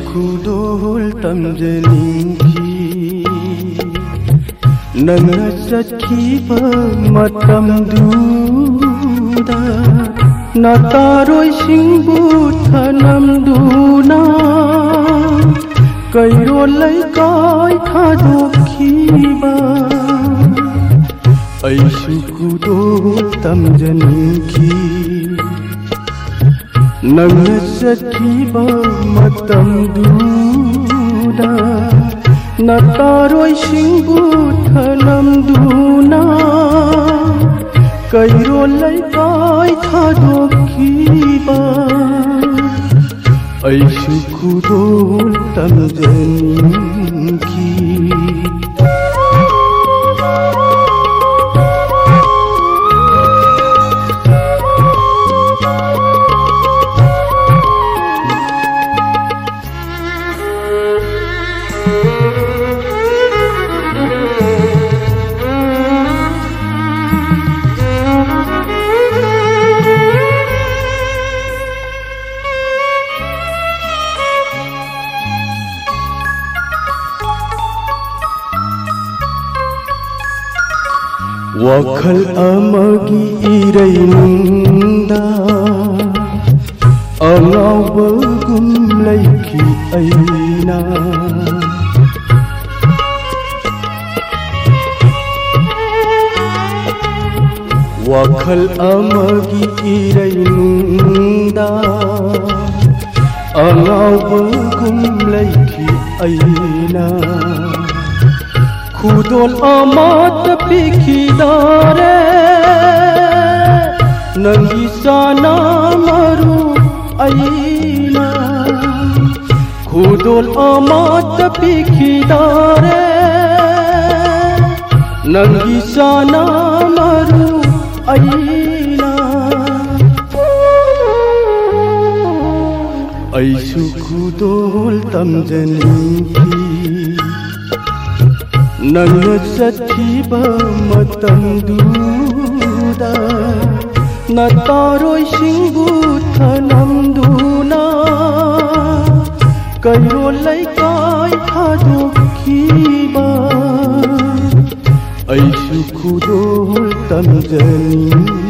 ꯈꯨꯗꯣꯜ ꯇꯝꯖꯅꯤꯡꯈꯤ ꯅꯪꯅ ꯆꯠꯈꯤꯕ ꯃꯇꯝꯗꯨꯗ ꯅꯥꯇꯥꯔꯣꯏꯁꯤꯡꯕꯨ ꯊꯅꯝꯗꯨꯅ ꯀꯩꯔꯣꯜ ꯂꯩꯀꯥꯏ ꯊꯥꯗꯣꯛꯈꯤꯕ ꯑꯩꯁꯨ ꯈꯨꯗꯣꯜ ꯇꯝꯖꯅꯤꯡꯈꯤ ꯅꯪꯅ ꯆꯠꯈꯤꯕ ꯃꯇꯝꯗꯨꯗ ꯅꯥꯇꯥꯔꯣꯏꯁꯤꯡꯕꯨ ꯊꯅꯝꯗꯨꯅ ꯀꯩꯔꯣꯜ ꯂꯩꯀꯥꯏ ꯊꯥꯗꯣꯛꯈꯤꯕ ꯑꯩꯁꯨ ꯈꯨꯗꯣꯜ ꯇꯝꯖꯅꯤꯡꯈꯤ ꯋꯥꯈꯜ ꯑꯃꯒꯤ ꯏꯔꯩꯅꯨꯡꯗ ꯑꯉꯥꯎꯕꯒꯨꯝ ꯂꯩꯈꯤ ꯑꯩꯅ ꯋꯥꯈꯜ ꯑꯃꯒꯤ ꯏꯔꯩꯅꯨꯡꯗ ꯑꯉꯥꯎꯕꯒꯨꯝ ꯂꯩꯈꯤ ꯑꯩꯅ ꯈꯨꯗꯣꯜ ꯑꯃꯠꯇ ꯄꯤꯈꯤꯗꯥꯔꯦ ꯅꯪꯒꯤ ꯆꯥꯅ ꯃꯔꯨ ꯑꯩꯅ ꯈꯨꯗꯣꯜ ꯑꯃꯠꯇ ꯄꯤꯈꯤꯗꯥꯔꯦ ꯅꯪꯒꯤ ꯆꯥꯅ ꯃꯔꯨ ꯑꯩꯅ ꯑꯩꯁꯨ ꯈꯨꯗꯣꯜ ꯇꯝꯖꯅꯤꯡꯈꯤ ꯅꯪꯅ ꯆꯠꯈꯤꯕ ꯃꯇꯝꯗꯨꯗ ꯅꯥꯇꯥꯔꯣꯏꯁꯤꯡꯕꯨ ꯊꯅꯝꯗꯨꯅ ꯀꯩꯔꯣꯜ ꯂꯩꯀꯥꯏ ꯊꯥꯗꯣꯛꯈꯤꯕ ꯑꯩꯁꯨ ꯈꯨꯗꯣꯜ ꯇꯝꯖꯅꯤꯡꯈꯤ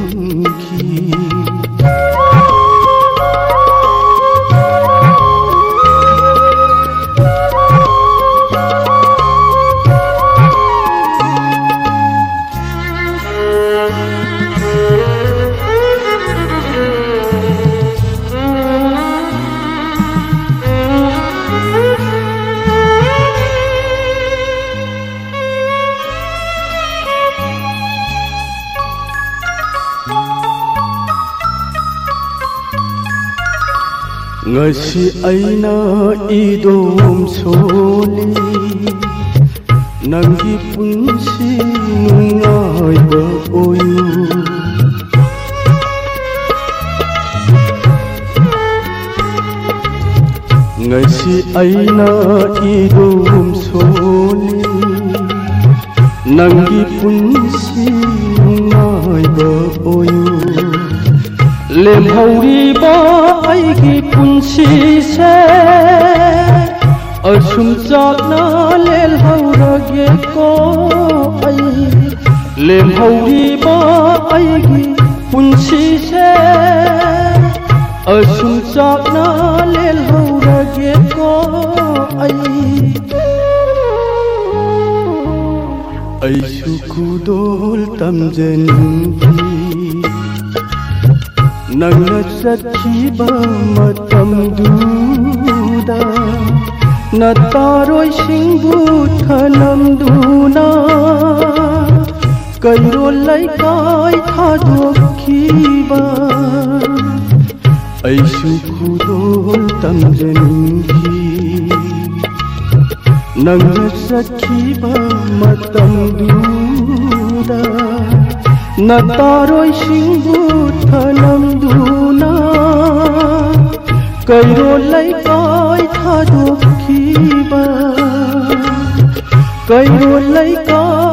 ngasi aina idom soli nangi punsi nungai ba oyu ngasi aina idom soli nangi punsi nungai ba oyu lemhauriba aigi punsi se asum chakna lelhaurage ko ai lemhauriba aigi punsi se asum chakna lelhaurage ko ai khudol tamjanki nangna chakhiba matamduda nataroi singbu thanamduna kairo laikai thadokhiba aisu khudol tamjanki nangna chakhiba matamduda nataroi singbu thanamduna kairo laikai thadokhiba kairo laikai